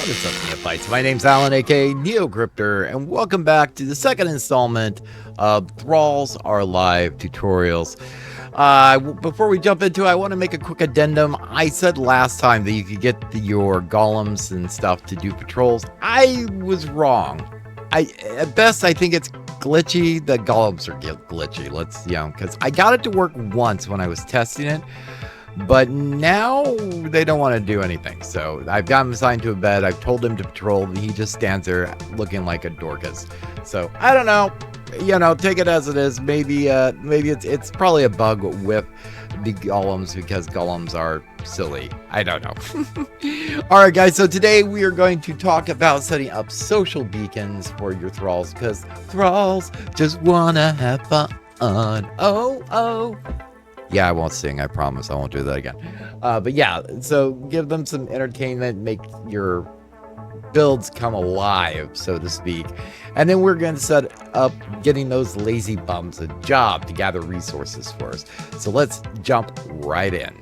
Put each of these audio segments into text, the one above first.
What is up, Neophytes? My name's Alan, aka NeoGripter, and welcome back to the second installment of Thralls Are Live tutorials. Before we jump into it, I want to make a quick addendum. I said last time that you could get your golems and stuff to do patrols. I was wrong. At best, I think it's glitchy. The golems are glitchy. Because I got it to work once when I was testing it. But now they don't want to do anything. So I've got him assigned to a bed. I've told him to patrol. He just stands there looking like a Dorcas. So I don't know. Take it as it is. Maybe it's probably a bug with the golems because golems are silly. I don't know. All right, guys. So today we are going to talk about setting up social beacons for your thralls because thralls just wanna have fun. Oh. Yeah, I won't sing. I promise. I won't do that again. But yeah, so give them some entertainment, make your builds come alive, so to speak. And then we're going to set up getting those lazy bums a job to gather resources for us. So let's jump right in.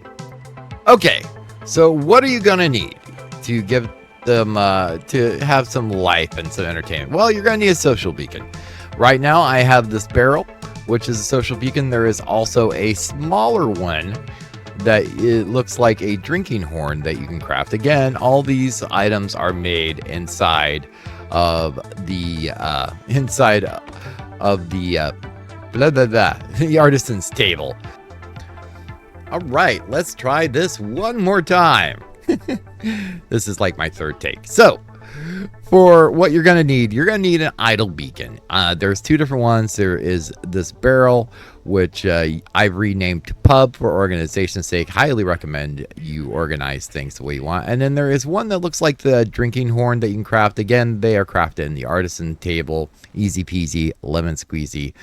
Okay, so what are you going to need to give them to have some life and some entertainment? Well, you're going to need a social beacon. Right now, I have this barrel, which is a social beacon. There is also a smaller one that it looks like a drinking horn that you can craft. Again, all these items are made inside of the the artisan's table. All right, let's try this one more time. This is like my third take. So for what you're going to need an idle beacon. There's two different ones. There is this barrel, which I've renamed to pub for organization's sake. Highly recommend you organize things the way you want. And then there is one that looks like the drinking horn that you can craft. Again, they are crafted in the artisan table. Easy peasy, lemon squeezy.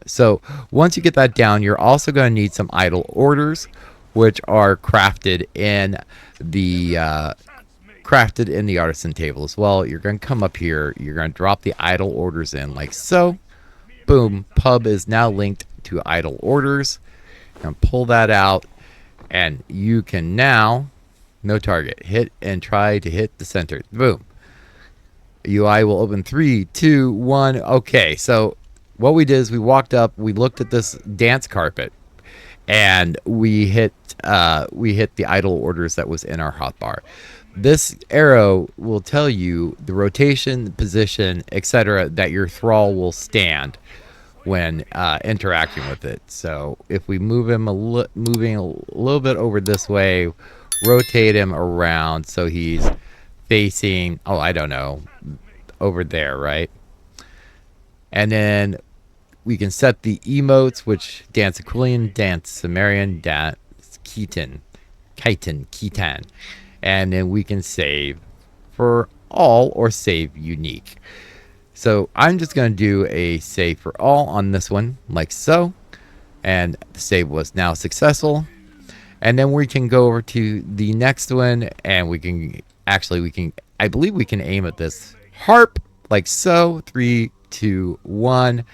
So once you get that down, you're also going to need some idle orders, which are crafted in the artisan table as well. You're going to come up here. You're going to drop the idle orders in like so. Boom. Pub is now linked to idle orders. And pull that out. And you can now, no target, hit and try to hit the center. Boom. UI will open 3, 2, 1. Okay. So what we did is we walked up. We looked at this dance carpet. And we hit the idle orders that was in our hotbar. This arrow will tell you the rotation, the position, etc. that your thrall will stand when interacting with it. So if we move him moving a little bit over this way, rotate him around so he's facing, I don't know, over there, right? And then we can set the emotes, which dance Aquilian, dance Sumerian, dance Khitan. And then we can save for all or save unique. So I'm just going to do a save for all on this one, like so. And the save was now successful. And then we can go over to the next one, and I believe we can aim at this harp, like so. 3, 2, 1.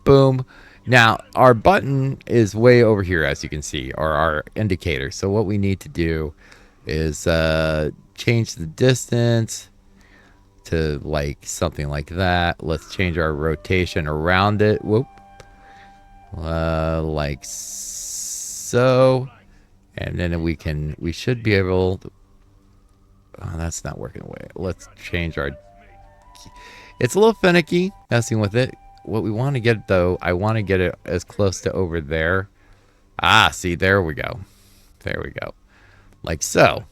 Boom. Now, our button is way over here, as you can see, or our indicator. So what we need to do is change the distance to like something like that. Let's change our rotation around it. Whoop. Like so. And then we should be able to, that's not working away. Let's change our, it's a little finicky messing with it. What we want to get, though, I want to get it as close to over there. See, there we go. There we go. Like so.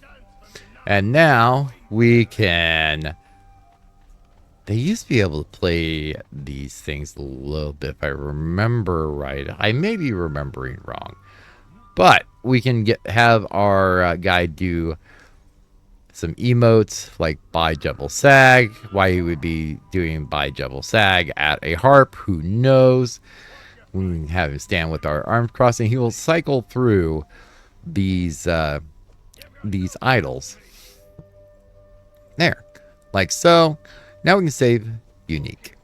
And now we can... They used to be able to play these things a little bit, if I remember right. I may be remembering wrong. But we can have our guy do some emotes like by Jebel Sag. Why he would be doing by Jebel Sag at a harp, who knows? We can have him stand with our arms crossed, and he will cycle through these idols. There, like so. Now we can save unique.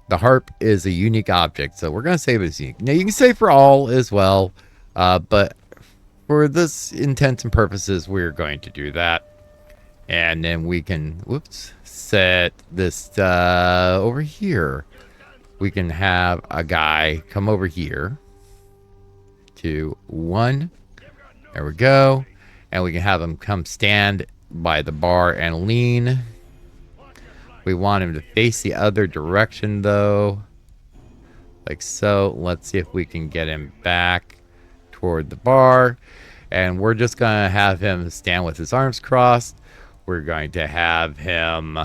The harp is a unique object, so we're going to save it as unique. Now you can save for all as well, but for this intents and purposes, we're going to do that. And then we can, whoops, set this over here. We can have a guy come over here to 1. There we go. And we can have him come stand by the bar and lean. We want him to face the other direction, though. Like so. Let's see if we can get him back toward the bar. And we're just going to have him stand with his arms crossed. We're going to have him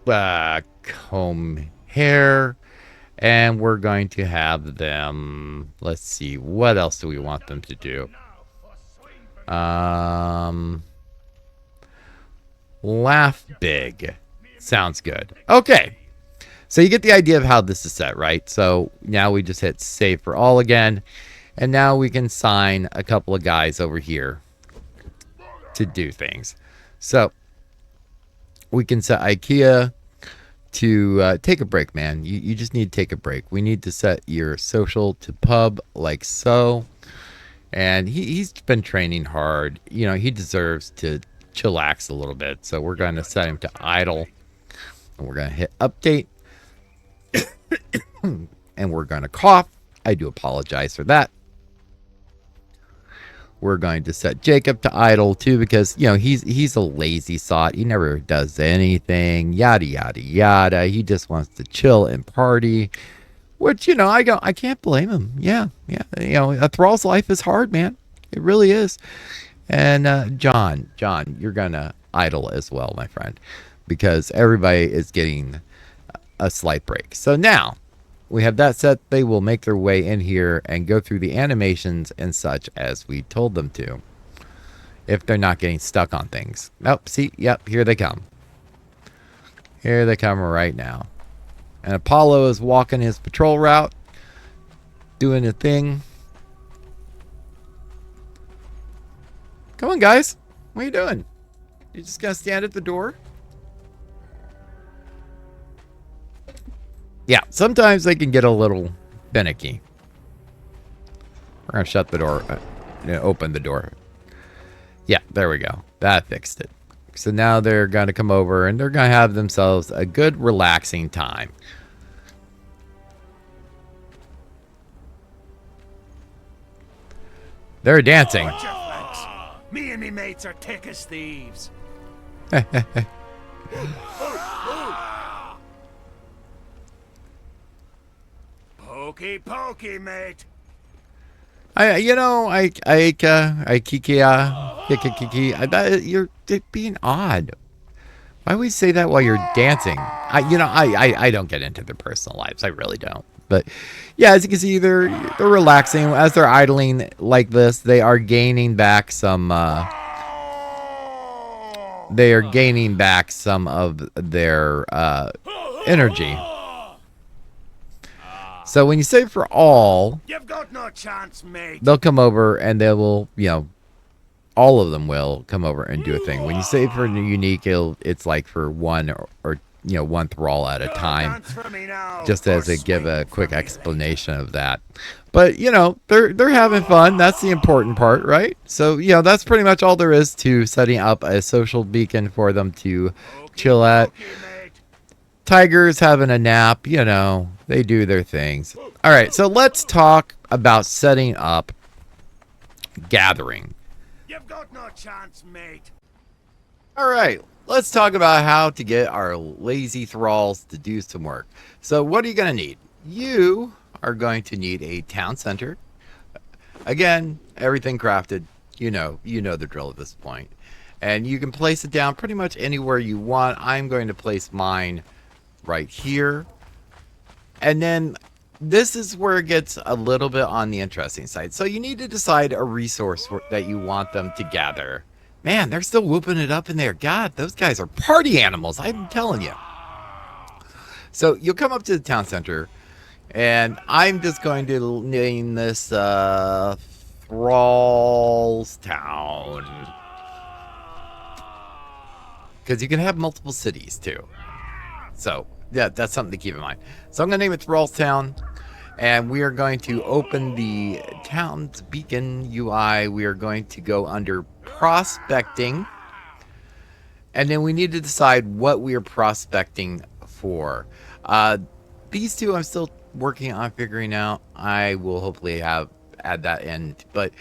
comb hair. And we're going to have them... Let's see. What else do we want them to do? Laugh big. Sounds good. Okay. So you get the idea of how this is set, right? So now we just hit save for all again. And now we can sign a couple of guys over here to do things. So we can set IKEA to take a break, man. You just need to take a break. We need to set your social to pub like so. And he's been training hard. You know, he deserves to chillax a little bit. So we're going to set him to idle. And we're going to hit update. And we're going to cough. I do apologize for that. We're going to set Jacob to idle too because, you know, he's a lazy sot. He never does anything. Yada, yada, yada. He just wants to chill and party. Which, you know, I can't blame him. Yeah. You know, a thrall's life is hard, man. It really is. And John, you're going to idle as well, my friend. Because everybody is getting a slight break. So now we have that set. They will make their way in here and go through the animations and such as we told them to. If they're not getting stuck on things. Nope, see, yep, here they come. Here they come right now. And Apollo is walking his patrol route. Doing a thing. Come on, guys. What are you doing? You just gonna stand at the door? Yeah, sometimes they can get a little finicky. We're going to shut the door. Open the door. Yeah, there we go. That fixed it. So now they're going to come over and they're going to have themselves a good relaxing time. They're dancing. Me and me mates are thick as thieves. Pokey, pokey, mate. You're being odd. Why would we say that while you're dancing? I don't get into their personal lives. I really don't. But yeah, as you can see, they're relaxing as they're idling like this. They are gaining back some. They are gaining back some of their energy. So when you save for all, you've got no chance, mate. They'll come over and they will, you know, all of them will come over and do a thing. When you save for unique, it's like for one or you know, one thrall at a time. Just as a give a quick explanation of that. But you know, they're having fun. That's the important part, right? So you know, that's pretty much all there is to setting up a social beacon for them to chill at. Tiger's having a nap, you know, they do their things. All right, so let's talk about setting up gathering. You've got no chance, mate. All right, let's talk about how to get our lazy thralls to do some work. So what are you going to need? You are going to need a town center. Again, everything crafted. You know the drill at this point. And you can place it down pretty much anywhere you want. I'm going to place mine right here. And then this is where it gets a little bit on the interesting side. So you need to decide a resource that you want them to gather. Man, they're still whooping it up in there. God, those guys are party animals, I'm telling you. So you'll come up to the town center, and I'm just going to name this Thralls Town. Because you can have multiple cities too. So yeah, that's something to keep in mind. So I'm going to name it Thralls Town. And we are going to open the town's beacon UI. We are going to go under prospecting. And then we need to decide what we are prospecting for. These two I'm still working on figuring out. I will hopefully add that in. But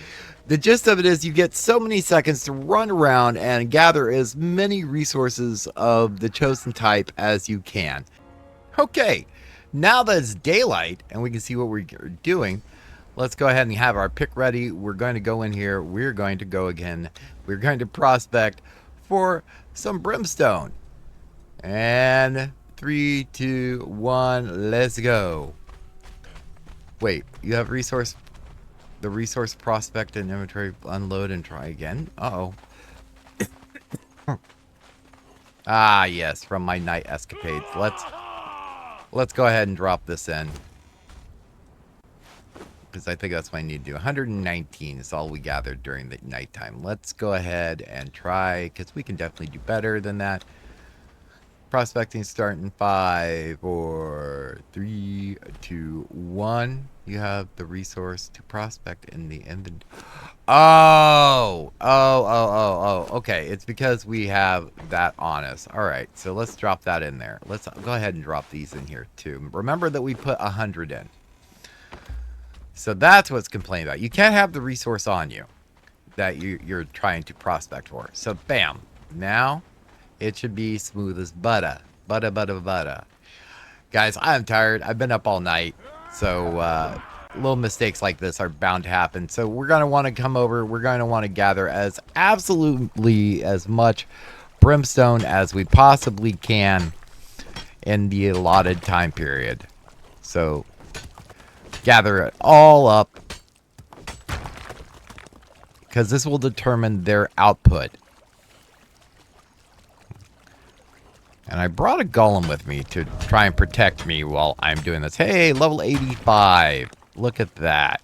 the gist of it is you get so many seconds to run around and gather as many resources of the chosen type as you can. Okay, now that it's daylight and we can see what we're doing, let's go ahead and have our pick ready. We're going to go in here. We're going to go again. We're going to prospect for some brimstone. And 3, 2, 1, let's go. Wait, you have the resource prospect and inventory, unload and try again. Uh-oh. Ah, yes, from my night escapades. Let's go ahead and drop this in. Because I think that's what I need to do. 119 is all we gathered during the nighttime. Let's go ahead and try, because we can definitely do better than that. Prospecting start in 5, 4, 3, 2, 1. You have the resource to prospect in the inventory. Oh, okay. It's because we have that on us. All right, so let's drop that in there. Let's go ahead and drop these in here too. Remember that we put 100 in. So that's what's complained about. You can't have the resource on you that you're trying to prospect for. So bam. Now it should be smooth as butter. Butter. Guys, I'm tired. I've been up all night. So little mistakes like this are bound to happen. So we're going to want to come over. We're going to want to gather absolutely as much brimstone as we possibly can in the allotted time period. So gather it all up, because this will determine their output. And I brought a golem with me to try and protect me while I'm doing this. Hey, level 85. Look at that.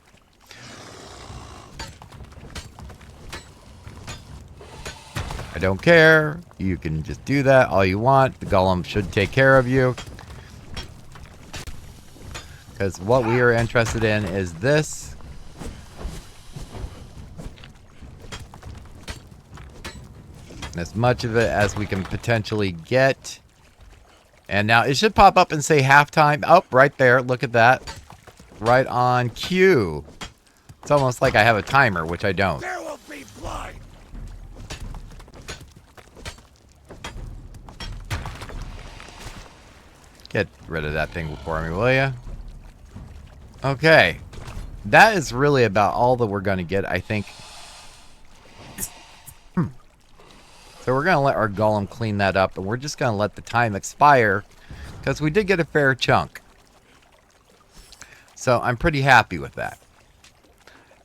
I don't care. You can just do that all you want. The golem should take care of you. Because what we are interested in is this. As much of it as we can potentially get. And now it should pop up and say halftime. Oh, right there. Look at that. Right on cue. It's almost like I have a timer, which I don't. There will be blood. Get rid of that thing for me, will ya? Okay. That is really about all that we're going to get, I think. So we're going to let our golem clean that up, and we're just going to let the time expire, because we did get a fair chunk. So I'm pretty happy with that.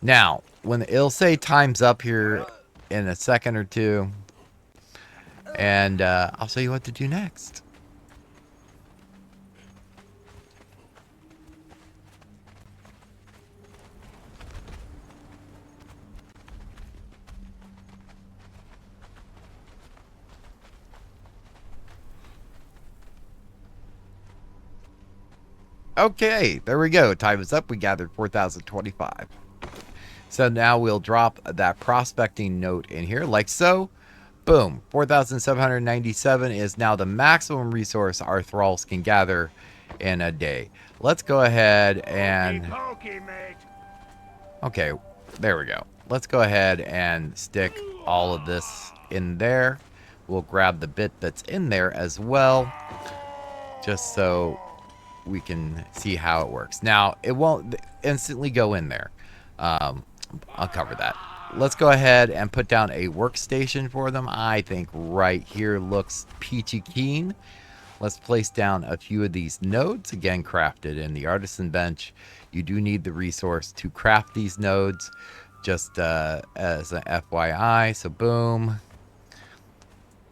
Now, when it'll say time's up here in a second or two, and I'll show you what to do next. Okay, there we go. Time is up. We gathered 4,025. So now we'll drop that prospecting note in here like so. Boom. 4,797 is now the maximum resource our thralls can gather in a day. Let's go ahead and... Okay, there we go. Let's go ahead and stick all of this in there. We'll grab the bit that's in there as well, just so we can see how it works. Now, it won't instantly go in there. I'll cover that. Let's go ahead and put down a workstation for them. I think right here looks peachy keen. Let's place down a few of these nodes, again crafted in the artisan bench. You do need the resource to craft these nodes, just as an FYI. So boom,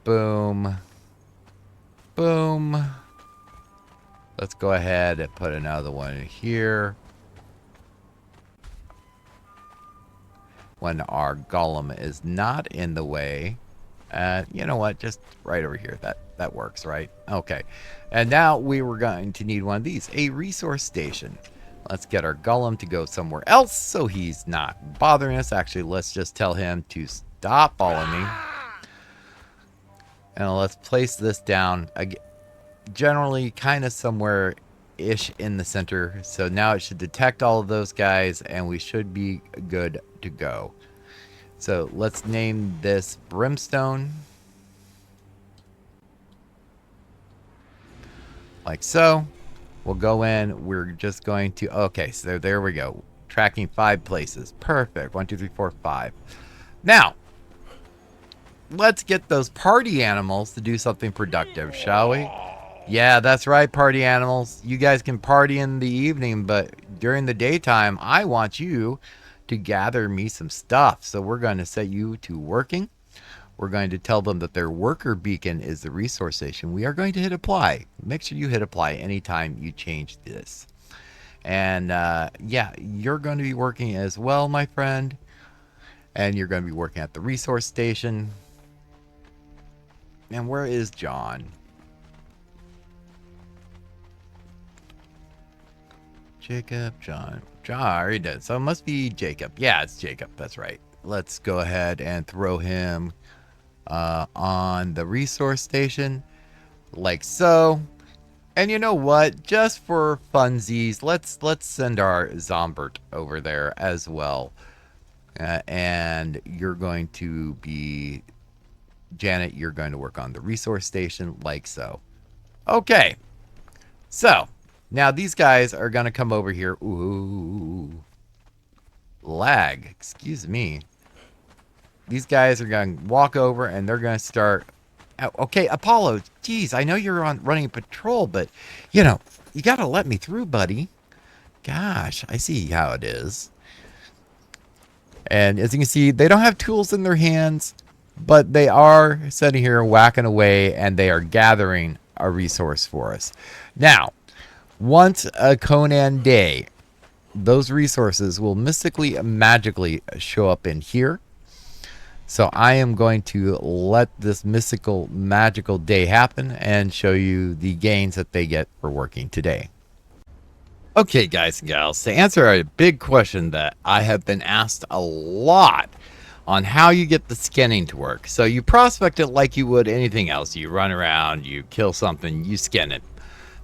boom, boom. Let's go ahead and put another one in here. When our golem is not in the way. You know what? Just right over here. That works, right? Okay. And now we were going to need one of these. A resource station. Let's get our golem to go somewhere else so he's not bothering us. Actually, let's just tell him to stop following me. And let's place this down, generally kind of somewhere-ish in the center. So now it should detect all of those guys, and we should be good to go. So let's name this Brimstone. Like so. We'll go in. We're just going to... Okay, so there we go. Tracking 5 places. Perfect. 1, 2, 3, 4, 5. Now, let's get those party animals to do something productive, shall we? Yeah, that's right, party animals. You guys can party in the evening, but during the daytime, I want you to gather me some stuff. So we're going to set you to working. We're going to tell them that their worker beacon is the resource station. We are going to hit apply. Make sure you hit apply anytime you change this. And yeah, you're going to be working as well, my friend. And you're going to be working at the resource station. And where is John? Jacob, John. John, I already did. So it must be Jacob. Yeah, it's Jacob. That's right. Let's go ahead and throw him on the resource station like so. And you know what, just for funsies, let's send our Zombert over there as well. And you're going to be Janet, you're going to work on the resource station like so. Okay, so now these guys are going to come over here. Ooh, lag, excuse me. These guys are going to walk over and they're going to start. Okay, Apollo, geez, I know you're running patrol, but, you know, you got to let me through, buddy. Gosh, I see how it is. And as you can see, they don't have tools in their hands, but they are sitting here whacking away and they are gathering a resource for us. Now, once a Conan day, those resources will mystically, magically show up in here. So I am going to let this mystical, magical day happen and show you the gains that they get for working today. Okay, guys and gals, to answer a big question that I have been asked a lot on how you get the skinning to work. So you prospect it like you would anything else. You run around, you kill something, you skin it.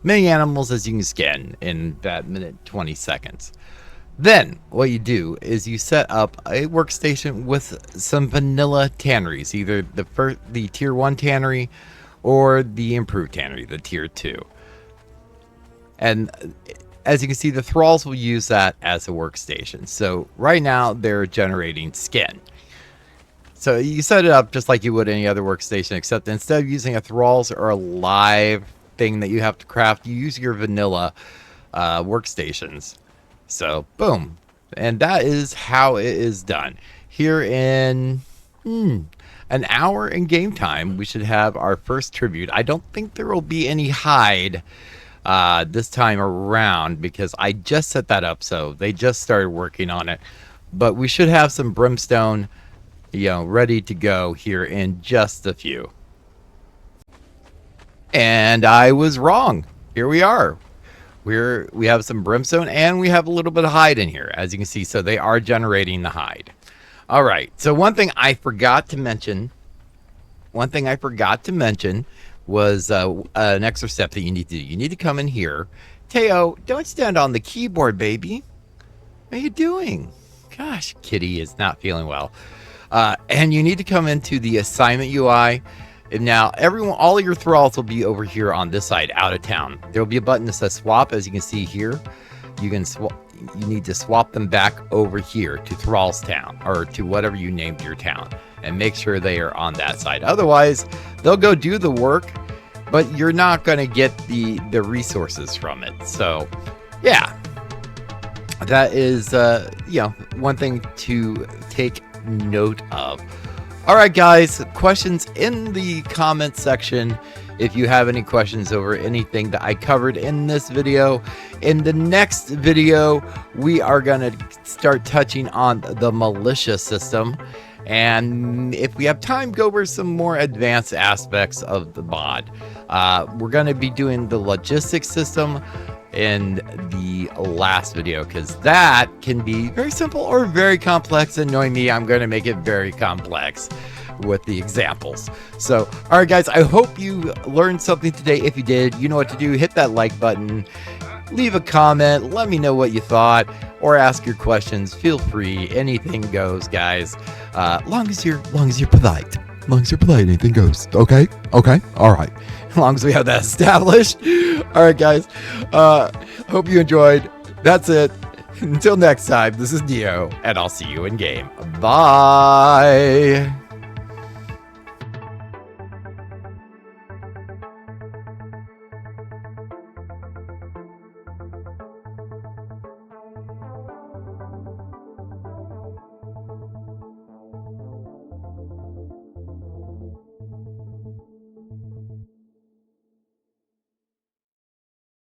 Many animals as you can skin in that minute 20 seconds. Then what you do is you set up a workstation with some vanilla tanneries, either the tier 1 tannery or the improved tannery, the tier 2. And as you can see, the thralls will use that as a workstation. So right now they're generating skin. So you set it up just like you would any other workstation, except instead of using a thralls or a live thing that you have to craft, you use your vanilla workstations. So, boom. And that is how it is done. Here in an hour in game time, we should have our first tribute. I don't think there will be any hide this time around because I just set that up. So they just started working on it. But we should have some brimstone, you know, ready to go here in just a few. And I was wrong. Here we are. We have some brimstone and we have a little bit of hide in here, as you can see. So they are generating the hide. All right. So one thing I forgot to mention was an extra step that you need to do. You need to come in here. Teo, don't stand on the keyboard, baby. What are you doing? Gosh, Kitty is not feeling well. And you need to come into the assignment UI. And now all of your thralls will be over here on this side, out of town. There will be a button that says swap, as you can see here. You need to swap them back over here to Thralls Town, or to whatever you named your town, and make sure they are on that side. Otherwise, they'll go do the work, but you're not going to get the resources from it. So, yeah, that is you know, one thing to take note of. All right, guys, questions in the comments section. If you have any questions over anything that I covered in this video. In the next video, we are going to start touching on the militia system. And if we have time, go over some more advanced aspects of the mod. We're going to be doing the logistics system in the last video, because that can be very simple or very complex, and knowing me, I'm going to make it very complex with the examples. So, all right, guys, I hope you learned something today. If you did, you know what to do. Hit that like button, leave a comment, let me know what you thought, or ask your questions. Feel free, anything goes, guys. Long as you're polite. Long as you're polite, anything goes. Okay, all right. As long as we have that established. All right, guys. Hope you enjoyed. That's it. Until next time, this is Neo, and I'll see you in game. Bye.